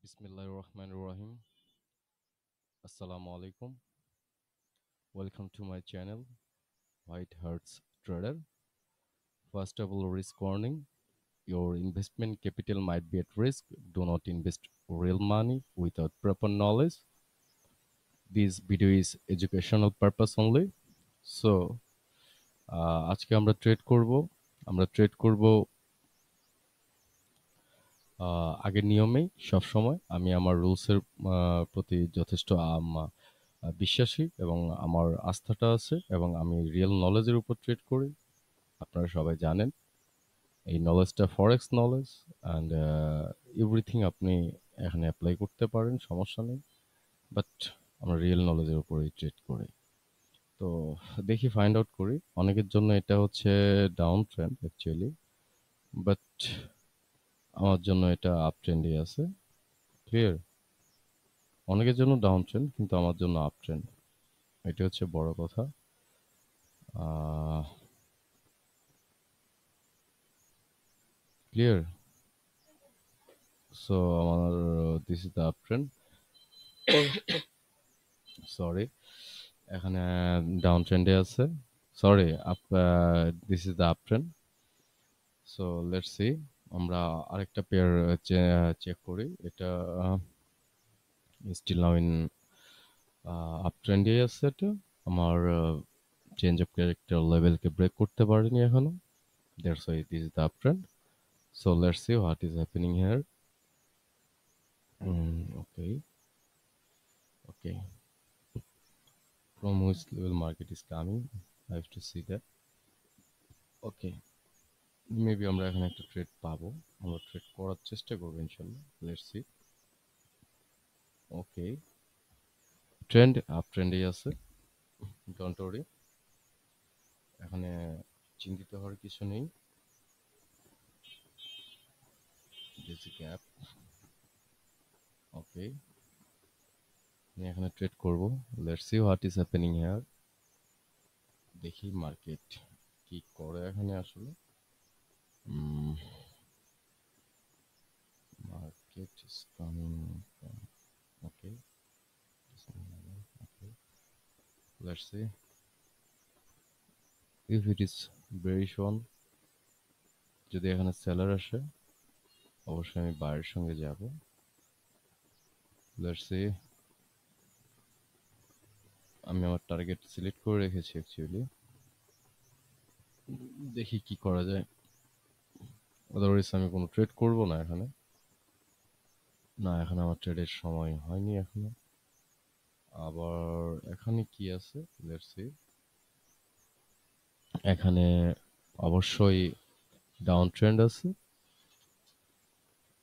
Bismillahirrahmanirrahim. Assalamu alaikum. Welcome to my channel, White Hearts Trader. First of all, risk warning. Your investment capital might be at risk. Do not invest real money without proper knowledge. This video is educational purpose only. So, আজকে আমরা trade করব। আমরা trade করব আগের নিয়মেই সবসময়। আমি আমার রুলসের প্রতি যথেষ্ট বিশ্বাসী এবং আমার আস্থাটা আছে এবং আমি রিয়েল নলেজের উপর ট্রেড করি। আপনারা সবাই জানেন এই নলেজটা ফরেক্স নলেজ অ্যান্ড এভরিথিং আপনি এখানে অ্যাপ্লাই করতে পারেন, সমস্যা নেই। বাট আমরা রিয়েল নলেজের উপরেই ট্রেড করি। তো দেখি ফাইন্ড আউট করি। অনেকের জন্য এটা হচ্ছে ডাউন ট্রেন্ড অ্যাকচুয়ালি, বাট আমার জন্য এটা আপ ট্রেন্ডই আছে। ক্লিয়ার? অনেকের জন্য ডাউন ট্রেন্ড, কিন্তু আমার জন্য আপ ট্রেন্ড। এটা হচ্ছে বড় কথা। ক্লিয়ার? সো আমার this is the up trend. Sorry, এখানে ডাউন ট্রেন্ডে আছে। Sorry, up this is the up trend. So let's see. আমরা আরেকটা পেয়ার চেক করি। এটা স্টিল নাও ইন আপ ট্রেন্ডে আছে। এটা আমার চেঞ্জ অফ ক্যারেক্টার লেভেলকে ব্রেক করতে পারেনি এখনো। That's why this is the up trend. So let's see what is happening here. Okay, okay, from which level market is coming, I have to see that. Okay, maybe আমরা এখানে একটা trade পাবো। আমরা trade করার চেষ্টা করবো ইনশাল্লাহ। Let's see. Okay, trend up ট্রেন্ডেই আছে। ডোন্ট ওয়ারি, এখানে চিন্তিত হওয়ার কিছু নেই। This gap. ওকে, আমি এখানে ট্রেড করবো। Let's see what is happening here. দেখি মার্কেট কি করে এখানে আসলে। Market is coming. Okay, okay, let's C if it is bearish one. যদি এখানে সেলার আসে অবশ্যই আমি বায়ের সঙ্গে যাব। Let's see. আমি আমার টার্গেট সিলেক্ট করে রেখেছি অ্যাকচুয়ালি। দেখি কি করা যায়। আদারওয়াইজ আমি কোনো ট্রেড করব না এখানে। না, এখানে আমার ট্রেডের সময় হয়নি এখনো। আবার এখানে কি আছে? Let's see. এখানে অবশ্যই ডাউন ট্রেন্ড আছে।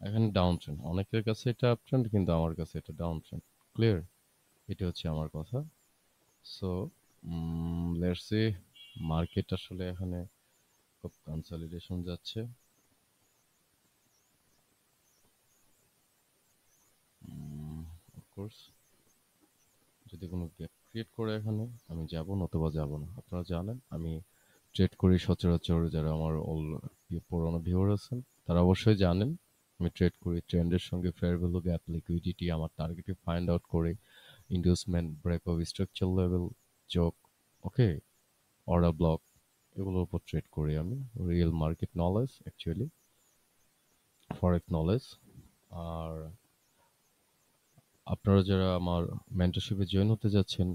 এখানে ডাউন ট্রেন্ড, অনেকের কাছে এটা আপ ট্রেন্ড, কিন্তু আমার কাছে এটা ডাউন ট্রেন্ড। ক্লিয়ার? এটা হচ্ছে আমার কথা। So let's see. মার্কেট আসলে এখানে খুব কনসলিডেশন যাচ্ছে। অফকোর্স যদি কোনো গ্যাপ ক্রিয়েট করে এখানে আমি যাব, নতুবা যাব না। আপনারা জানেন আমি ট্রেড করি সচরাচর। যারা আমার পুরোনো ভিউয়ার আছেন তারা অবশ্যই জানেন আমি ট্রেড করি ট্রেন্ডের সঙ্গে। ফেয়ার ভ্যালু, গ্যাপ, লিকুইডিটি, আমার টার্গেটে ফাইন্ড আউট করে ইন্ডিউসমেন্ট, ব্রেকআপ, স্ট্রাকচার লেভেল, চোক, ওকে, অর্ডার ব্লক, এগুলোর উপর ট্রেড করি আমি। রিয়েল মার্কেট নলেজ অ্যাকচুয়ালি, ফরেক্স নলেজ। আর আপনারা যারা আমার মেন্টরশিপে জয়েন হতে যাচ্ছেন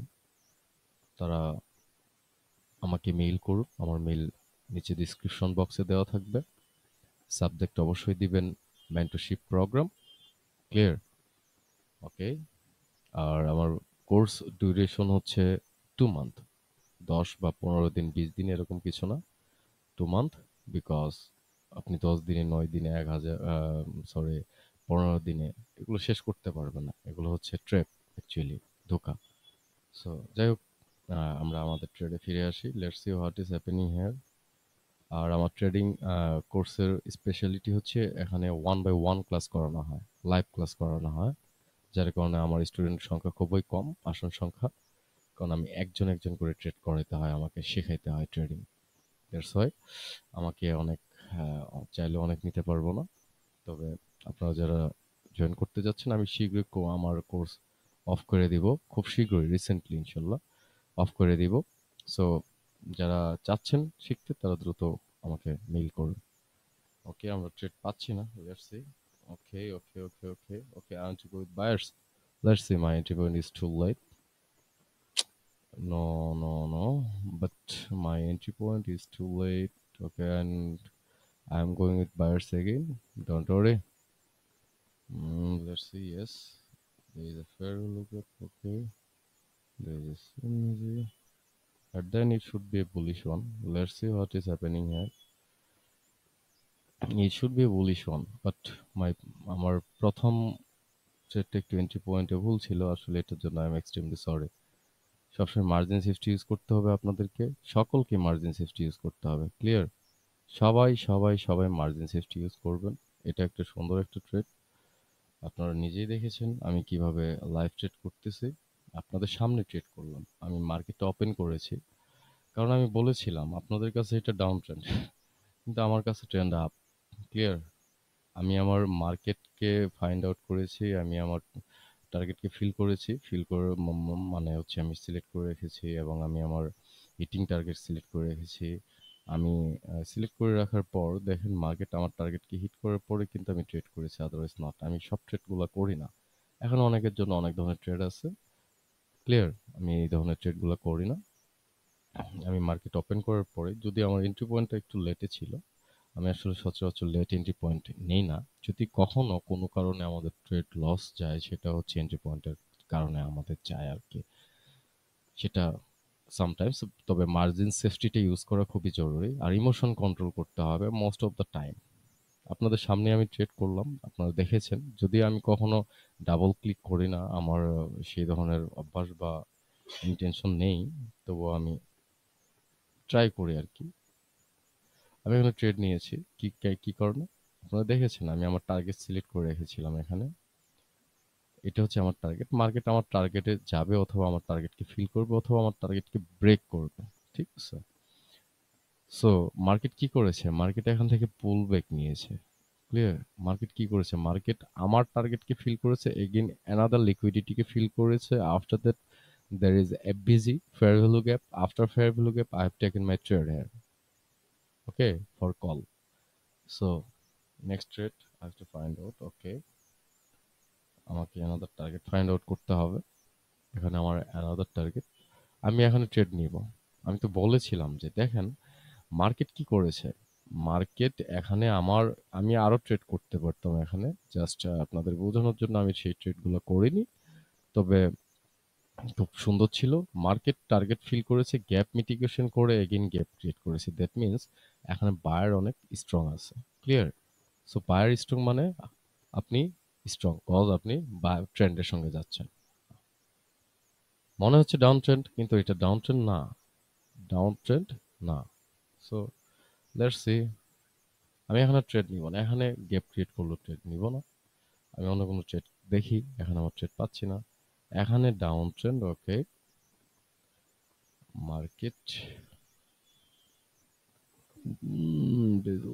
তারা আমাকে মেইল করুন। আমার মেইল নিচে ডিসক্রিপশন বক্সে দেওয়া থাকবে। সাবজেক্ট অবশ্যই দিবেন মেন্টরশিপ প্রোগ্রাম। ক্লিয়ার? ওকে। আর আমার কোর্স ডিউরেশন হচ্ছে 2 মান্থ। 10 বা 15 দিন, 20 দিন, এরকম কিছু না। 2 মান্থ। বিকজ আপনি 10 দিনে, 9 দিনে, 1000, সরি, 15 দিনে এগুলো শেষ করতে পারবেন না। এগুলো হচ্ছে ট্র্যাপ অ্যাকচুয়ালি, ধোকা। সো যাই হোক, আমরা আমাদের ট্রেডে ফিরে আসি। Let's see what is happening here. আর আমার ট্রেডিং কোর্সের স্পেশালিটি হচ্ছে এখানে 1 by 1 ক্লাস করানো হয়, লাইভ ক্লাস করানো হয়। যার কারণে আমার স্টুডেন্ট সংখ্যা খুবই কম, আসন সংখ্যা। কারণ আমি একজন একজন করে ট্রেড করাতে হয়, আমাকে শেখাইতে হয় ট্রেডিং। দ্যাটস ওয়াই আমাকে অনেক চাইলে অনেক নিতে পারবো না। তবে আপনারা যারা জয়েন করতে যাচ্ছেন, আমি শীঘ্রই আমার কোর্স অফ করে দিব, খুব শীঘ্রই, রিসেন্টলি ইনশাল্লাহ অফ করে দিব। সো যারা চাচ্ছেন শিখতে তারা দ্রুত আমাকে মেইল করুন। ওকে, আমরা ট্রেড পাচ্ছি না, let's see. Okay okay okay okay okay, I want to go with buyers, let's see, my entry point is too light. No, but my entry point is too late. Okay, and I'm going with buyers again. Don't worry. Let's see. Yes, there is a fair lookup. Okay, there is a synergy. But then it should be a bullish one. Let's see what is happening here. It should be a bullish one, but আমার প্রথম ট্রেডটা একটু entry পয়েন্টে ভুল ছিল আসলে, এটার জন্য I am extremely sorry. সবসময় মার্জিন সেফটি ইউজ করতে হবে আপনাদেরকে, সকলকে মার্জিন সেফটি ইউজ করতে হবে, ক্লিয়ার? সবাই সবাই সবাই মার্জিন সেফটি ইউজ করবেন। এটা একটা সুন্দর একটা ট্রেড, আপনারা নিজেই দেখেছেন আমি কিভাবে লাইভ ট্রেড করতেছি, আপনাদের সামনে ট্রেড করলাম, আমি মার্কেটটা ওপেন করেছি, কারণ আমি বলেছিলাম আপনাদের কাছে এটা ডাউন ট্রেন্ড, কিন্তু আমার কাছে ট্রেন্ড আপ, ক্লিয়ার? আমি আমার মার্কেটকে ফাইন্ড আউট করেছি, আমি আমার টার্গেটকে ফিল করেছি, ফিল করে মানে হচ্ছে আমি সিলেক্ট করে রেখেছি, এবং আমি আমার হিটিং টার্গেট সিলেক্ট করে রেখেছি। আমি সিলেক্ট করে রাখার পর দেখেন মার্কেট আমার টার্গেটকে হিট করার পরে কিন্তু আমি ট্রেড করেছি, আদারওয়াইজ নট। আমি সব ট্রেডগুলো করি না, এখন অনেকের জন্য অনেক ধরনের ট্রেড আছে, ক্লিয়ার? আমি এই ধরনের ট্রেডগুলো করি না। আমি মার্কেট ওপেন করার পরে যদি আমার এন্ট্রি পয়েন্টটা একটু লেটে ছিল, আমি আসলে সচরাচর লেট এন্ট্রি পয়েন্ট নেই না। যদি কখনো কোনো কারণে আমাদের ট্রেড লস যায়, সেটা হচ্ছে এন্ট্রি পয়েন্টের কারণে আমাদের যায় আর কি, সেটা সামটাইমস। তবে মার্জিন সেফটিটা ইউজ করা খুবই জরুরি, আর ইমোশন কন্ট্রোল করতে হবে মোস্ট অফ দ্য টাইম। আপনাদের সামনে আমি ট্রেড করলাম, আপনারা দেখেছেন, যদি আমি কখনো ডাবল ক্লিক করি না, আমার সেই ধরনের অভ্যাস বা ইন্টেনশন নেই, তবুও আমি ট্রাই করি আর কি। আমি এখানে ট্রেড নিয়েছি, কি কারণে আপনারা দেখেছেন, আমি আমার টার্গেট সিলেক্ট করে রেখেছিলাম এখানে, এটা হচ্ছে আমার টার্গেট। মার্কেট আমার টার্গেটে যাবে, অথবা আমার টার্গেটকে ফিল করবে, অথবা আমার টার্গেটকে ব্রেক করবে, ঠিক আছে? সো মার্কেট কি করেছে, মার্কেট এখান থেকে পুল ব্যাক নিয়েছে, ক্লিয়ার? মার্কেট কি করেছে, মার্কেট আমার টার্গেটকে ফিল করেছে, এগেইন অ্যানাদার লিকুইডিটিকে ফিল করেছে, after that there is FVG, fair value gap. After fair value gap, I have taken my trade here. Okay, for call. So next trade, I have to find out. Okay, আমাকে another target find out করতে হবে। এখানে আমার another target, আমি এখানে trade নিব। আমি তো বলেছিলাম যে দেখেন মার্কেট কি করেছে, মার্কেট এখানে আমি আরো ট্রেড করতে পারতাম এখানে, জাস্ট আপনাদের বোঝানোর জন্য আমি সেই ট্রেডগুলো করিনি। তবে খুব সুন্দর ছিল, মার্কেট টার্গেট ফিল করেছে, গ্যাপ মিটিগেশন করে এগেইন গ্যাপ ক্রিয়েট করেছে, দ্যাট মিনস এখানে বায়ার অনেক স্ট্রং আছে, ক্লিয়ার? সো বায়ার স্ট্রং মানে আপনি স্ট্রং, কজ আপনি ট্রেন্ডের সঙ্গে যাচ্ছেন। মনে হচ্ছে ডাউন ট্রেন্ড, কিন্তু এটা ডাউন ট্রেন্ড না, ডাউন ট্রেন্ড না। সো লেটস সি, আমি এখানে ট্রেড নিব না, এখানে গ্যাপ ক্রিয়েট করলো ট্রেড নিব না, আমি অন্য কোনো ট্রেড দেখি, এখানে আমার ট্রেড পাচ্ছি না, এখানে ডাউন ট্রেন্ড। ওকে, মার্কেট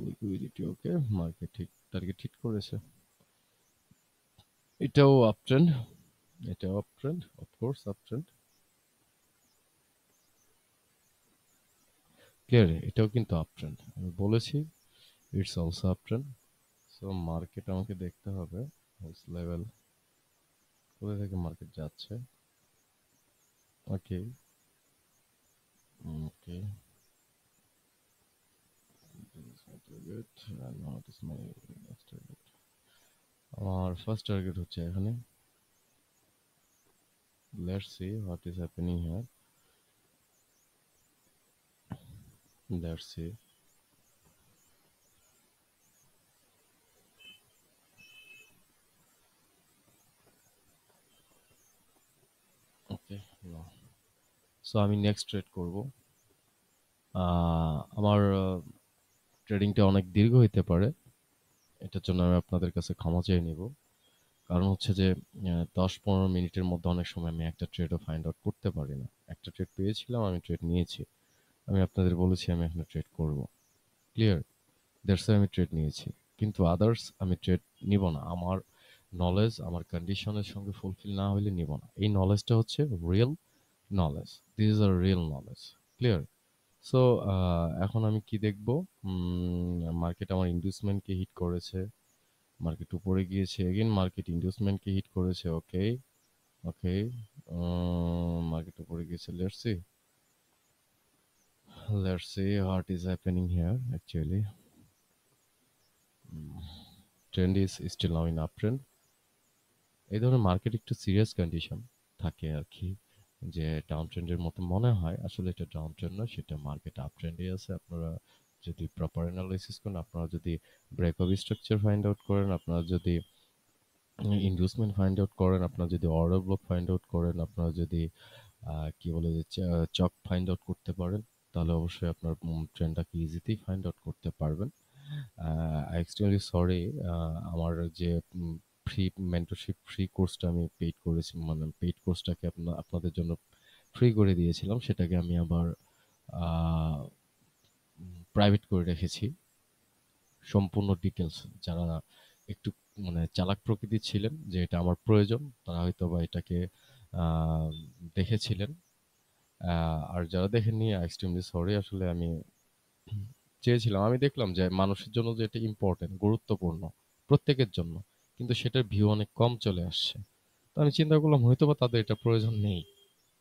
লিকুইডিটি, ওকে, মার্কেট ঠিক টার্গেট হিট করেছে, এটাও আপ ট্রেন্ড, এটাও up trend, of course up trend, clear? এটাও কিন্তু আপ ট্রেন্ড, আমি বলেছি it's also up trend. So market আমাকে দেখতে হবে লেভেল কোথা থেকে মার্কেট যাচ্ছে। ওকে ওকে, আমার ফার্স্ট টার্গেট হচ্ছে এখানে, let's see what is happening here, let's see. Okay, so আমি নেক্সট ট্রেড করব। আমার ট্রেডিংটা অনেক দীর্ঘ হইতে পারে, এটার জন্য আমি আপনাদের কাছে ক্ষমা চেয়ে নিব, কারণ হচ্ছে যে 10-15 মিনিটের মধ্যে অনেক সময় আমি একটা ট্রেডও ফাইন্ড আউট করতে পারি না। একটা ট্রেড পেয়েছিলাম, আমি ট্রেড নিয়েছি, আমি আপনাদের বলেছি আমি এখানে ট্রেড করব, ক্লিয়ার? দ্যাটস আমি ট্রেড নিয়েছি, কিন্তু আদার্স আমি ট্রেড নিব না। আমার নলেজ আমার কন্ডিশনের সঙ্গে ফুলফিল না হলে নিব না। এই নলেজটা হচ্ছে real knowledge. This is a real knowledge. Clear? So এখন আমি কি দেখব? মার্কেট আমার ইন্ডিউসমেন্টকে হিট করেছে। মার্কেট উপরে গিয়েছে, এগেইন মার্কেট ইন্ডিউসমেন্টকে হিট করেছে। ওকে, ওকে, মার্কেট উপরে গিয়েছে। Let's see what is happening here actually. Trend is still now in up trend. এই ধরনের মার্কেট একটু সিরিয়াস কন্ডিশন থাকে আর কি, যে ডাউন ট্রেন্ডের মতো মনে হয়, আসলে এটা ডাউন ট্রেন্ড নয়, সেটা মার্কেট আপ ট্রেন্ডে আছে। আপনারা যদি প্রপার অ্যানালাইসিস করেন, আপনারা যদি break of structure find out করেন, আপনারা যদি ইনভেস্টমেন্ট ফাইন্ড আউট করেন, আপনারা যদি অর্ডার ব্লক ফাইন্ড আউট করেন, আপনারা যদি কি বলে যে চক ফাইন্ড আউট করতে পারেন, তাহলে অবশ্যই আপনার ট্রেন্ডটাকে ইজিতেই ফাইন্ড আউট করতে পারবেন। আই এক্সট্রিমলি সরি, আমার যে ফ্রি মেন্টরশিপ ফ্রি কোর্সটা আমি পেইড করেছি, মানে পেইড কোর্সটাকে আপনাদের জন্য ফ্রি করে দিয়েছিলাম, সেটাকে আমি আবার প্রাইভেট করে রেখেছি। সম্পূর্ণ ডিটেলস যারা একটু মানে চালাক প্রকৃতির ছিলেন, যে এটা আমার প্রয়োজন, তারা হয়তো বা এটাকে আহ, দেখেছিলেন। আর যারা দেখেননি, এক্সট্রিমলি সরি। আসলে আমি চেয়েছিলাম, আমি দেখলাম যে মানুষের জন্য যে এটা ইম্পর্টেন্ট, গুরুত্বপূর্ণ প্রত্যেকের জন্য, কিন্তু সেটার ভিউ অনেক কম চলে আসছে। তো আমি চিন্তা করলাম হয়তো বা তাদের এটা প্রয়োজন নেই।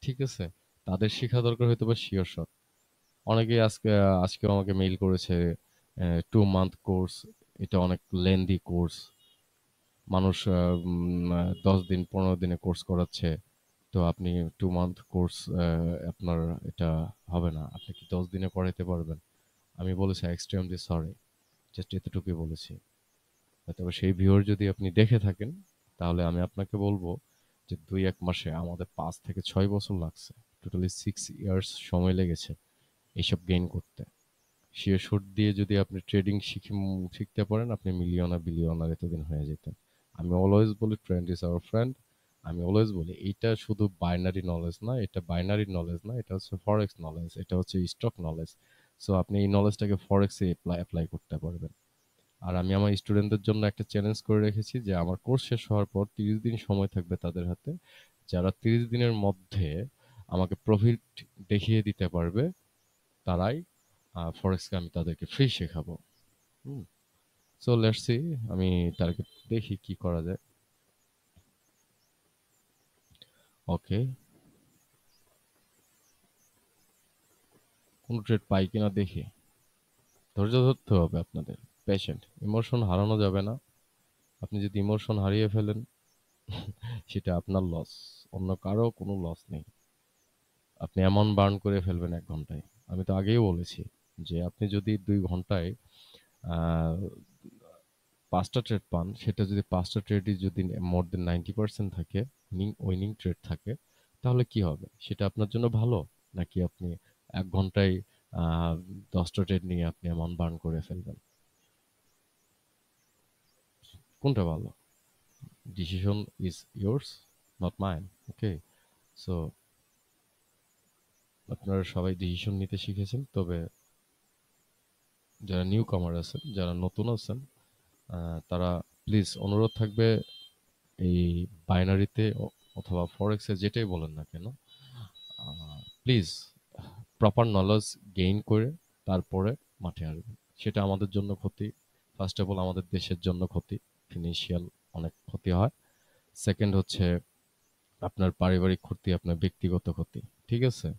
ঠিক আছে, তাদের শেখা দরকার হয়তো বা শিওর শট। অনেকেই আজকেও আমাকে মেইল করেছে, 2 মান্থ কোর্স, এটা অনেক লেন্দি কোর্স, মানুষ 10 দিন 15 দিনে কোর্স করাচ্ছে, তো আপনি 2 মান্থ কোর্স, আপনার এটা হবে না, আপনি কি 10 দিনে পড়াইতে পারবেন? আমি বলেছি এক্সট্রিমলি সরি, জাস্ট এতটুকুই বলেছি। তবে সেই ভিউর যদি আপনি দেখে থাকেন, তাহলে আমি আপনাকে বলবো যে 2-1 মাসে আমাদের 5 থেকে 6 বছর লাগছে, টোটালি 6 ইয়ার্স সময় লেগেছে এইসব গেইন করতে। শিওর শুট দিয়ে যদি আপনি ট্রেডিং শিখতে পারেন, আপনি মিলিয়নার বিলিয়নার এতদিন হয়ে যেতেন। আমি অলওয়েজ বলি ট্রেন্ড ইজ আওয়ার ফ্রেন্ড। আমি অলওয়েজ বলি এইটা শুধু বাইনারি নলেজ না, এটা বাইনারি নলেজ না, এটা হচ্ছে ফরেক্স নলেজ, এটা হচ্ছে স্টক নলেজ। সো আপনি এই নলেজটাকে ফরেক্সে অ্যাপ্লাই করতে পারবেন। আর আমি আমার স্টুডেন্টদের জন্য একটা চ্যালেঞ্জ করে রেখেছি, যে আমার কোর্স শেষ হওয়ার পর 30 দিন সময় থাকবে তাদের হাতে, যারা 30 দিনের মধ্যে আমাকে প্রফিট দেখিয়ে দিতে পারবে, তারাই ফরেক্সকে আমি তাদেরকে ফ্রি শেখাবো। হুম। সো লেটস সি, আমি টার্গেট দেখি কি করা যায়। ওকে, কোন ট্রেড পাই কিনা দেখি। ধৈর্য ধরতে হবে আপনাদের, পেশেন্ট। ইমোশন হারানো যাবে না। আপনি যদি ইমোশন হারিয়ে ফেলেন, সেটা আপনার লস, অন্য কারো কোনো লস নেই। আপনি অ্যামাউন্ট বার্ন করে ফেলবেন 1 ঘন্টায়। আমি তো আগেই বলেছি যে আপনি যদি 2 ঘন্টায় আহ, 5টা ট্রেড পান, সেটা যদি 5টা ট্রেডই যদি মোর দেন 90% থাকে, উইনিং ট্রেড থাকে, তাহলে কি হবে? সেটা আপনার জন্য ভালো, নাকি আপনি 1 ঘন্টায় 10টা ট্রেড নিয়ে আপনি অ্যামাউন্ট বার্ন করে ফেলবেন? কোনটা ভালো? Decision is yours, not mine. Okay, so আপনারা সবাই ডিসিশন নিতে শিখেছেন, তবে যারা নিউ কামার আছেন, যারা নতুন আছেন, তারা প্লিজ অনুরোধ থাকবে, এই বাইনারিতে অথবা ফরেক্সে যেটাই বলেন না কেন, প্লিজ প্রপার নলেজ গেইন করে তারপরে মাঠে আসবেন। সেটা আমাদের জন্য ক্ষতি। ফার্স্ট অফ অল আমাদের দেশের জন্য ক্ষতি, ফিনান্সিয়াল অনেক ক্ষতি হয়। সেকেন্ড হচ্ছে আপনার পারিবারিক ক্ষতি, আপনার ব্যক্তিগত ক্ষতি। ঠিক আছে,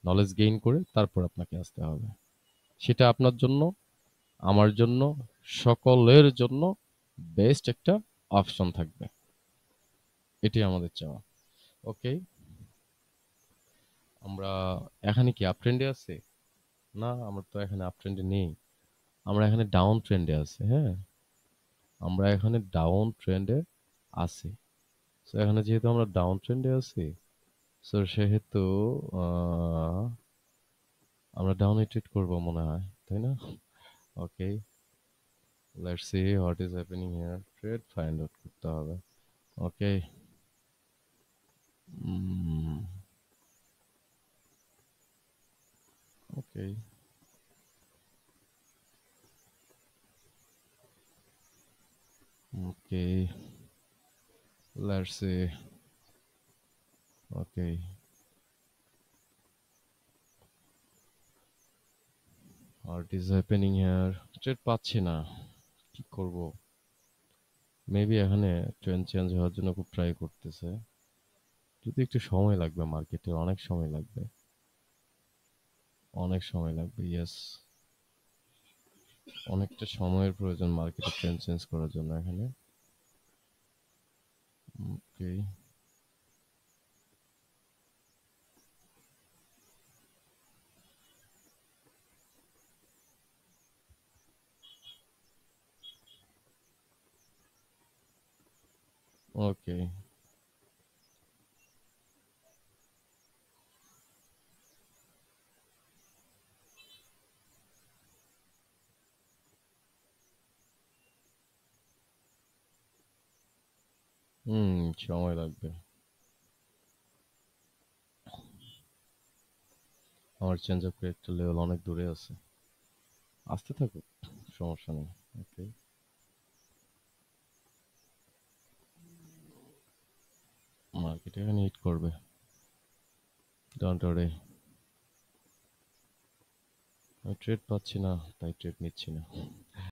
নলেজ গেইন করে তারপর আপনাকে আসতে হবে। সেটা আপনার জন্য, আমার জন্য, সকলের জন্য বেস্ট একটা অপশন থাকবে। এটাই আমাদের চাওয়া। ওকে, আমরা এখানে কি আপ ট্রেন্ডে আছে? না, আমরা তো এখানে আপ ট্রেন্ডে নেই, আমরা এখানে ডাউন ট্রেন্ডে আছি। হ্যাঁ, আমরা এখানে ডাউন ট্রেন্ডে আছি। সো এখানে যেহেতু আমরা ডাউন ট্রেন্ডে আছি, সো সেহেতু আহ, আমরা ডাউনে ট্রেড করবো মনে হয়, তাই না? Okay, let's see what is happening here. Trade find out করতে হবে। Okay, okay, okay, Let's see. Okay. What is happening here? Trade পাচ্ছি না, কি করব? মেবি এখানে ট্রেন্ড চেঞ্জ হওয়ার জন্য খুব ট্রাই করতেছে। যদি একটু সময় লাগবে, মার্কেটে অনেক সময় লাগবে, অনেক সময় লাগবে। ইয়েস, অনেকটা সময়ের প্রয়োজন মার্কেটে ট্রেন্ড চেঞ্জ করার জন্য এখানে। ওকে, ওকে। সময় লাগবে। আমার চেঞ্জ আপ একটা লেভেল অনেক দূরে আছে। আসতে থাকুক, সমস্যা নেই। ওকে, মার্কেট এখানে হিট করবে, ডোন্ট ওয়ারি। আমি ট্রেড পাচ্ছি না, তাই ট্রেড নিচ্ছি না।